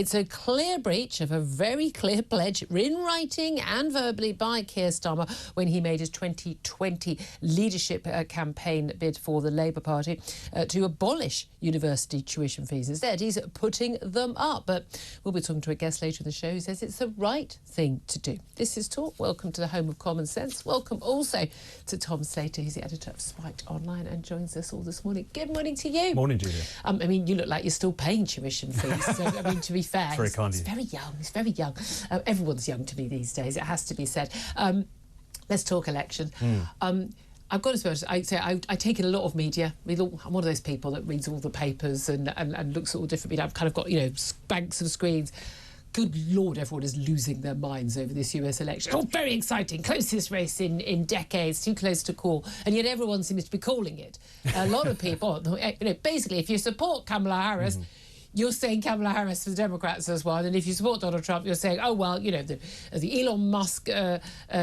It's a clear breach of a very clear pledge in writing and verbally by Keir Starmer when he made his 2020 leadership campaign bid for the Labour Party to abolish university tuition fees. Instead, he's putting them up. But we'll be talking to a guest later in the show who says it's the right thing to do. This is Talk. Welcome to the home of common sense. Welcome also to Tom Slater. He's the editor of Spiked Online and joins us all this morning. Good morning to you. Morning, Julia. I mean, you look like you're still paying tuition fees. So, I mean, to be fair, very kind of you. He's very young. He's very young. Everyone's young to me these days, it has to be said. Let's talk election. I've got to suppose, I take in a lot of media. I'm one of those people that reads all the papers and looks at all different media. I've kind of got, banks of screens. Good Lord, everyone is losing their minds over this US election. Oh, very exciting. Closest race in decades, too close to call. And yet everyone seems to be calling it. A lot of people, basically, if you support Kamala Harris, you're saying Kamala Harris for the Democrats as well. And if you support Donald Trump, you're saying, oh, well, the Elon Musk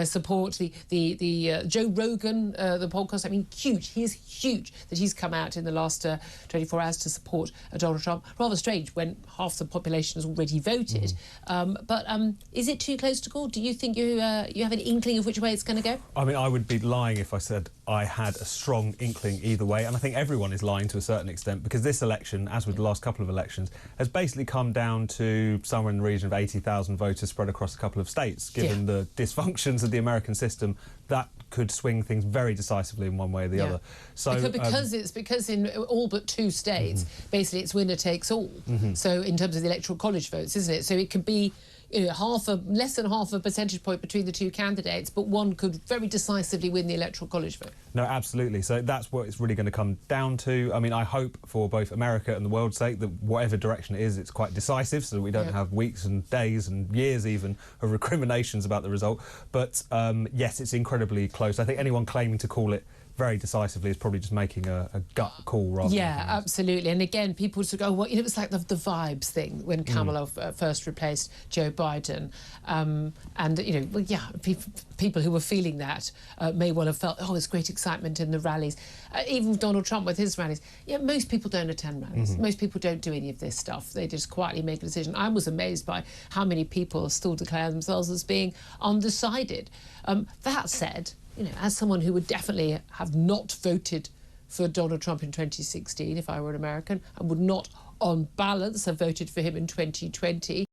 support, the Joe Rogan, the podcast. I mean, huge. He is huge that he's come out in the last 24 hours to support Donald Trump. Rather strange when half the population has already voted. But is it too close to call? Do you think you have an inkling of which way it's going to go? I mean, I would be lying if I said I had a strong inkling either way. And I think everyone is lying to a certain extent because this election, as with the last couple of elections, has basically come down to somewhere in the region of 80,000 voters spread across a couple of states. Given the dysfunctions of the American system, that could swing things very decisively in one way or the other. So because in all but 2 states, basically it's winner takes all. So in terms of the electoral college votes, isn't it? So it could be less than half a percentage point between the 2 candidates, but one could very decisively win the electoral college vote. No, absolutely. So that's what it's really going to come down to. I mean, I hope for both America and the world's sake that whatever direction it is, it's quite decisive so that we don't have weeks and days and years even of recriminations about the result. But yes, it's incredibly close. I think anyone claiming to call it very decisively is probably just making a gut call rather than absolutely. And again, people sort of go, well, it was like the vibes thing when Kamala first replaced Joe Biden. People who were feeling that may well have felt, oh, there's great excitement in the rallies. Even Donald Trump with his rallies. Most people don't attend rallies. Most people don't do any of this stuff. They just quietly make a decision. I was amazed by how many people still declare themselves as being undecided. That said, as someone who would definitely have not voted for Donald Trump in 2016 if I were an American, and would not, on balance, have voted for him in 2020,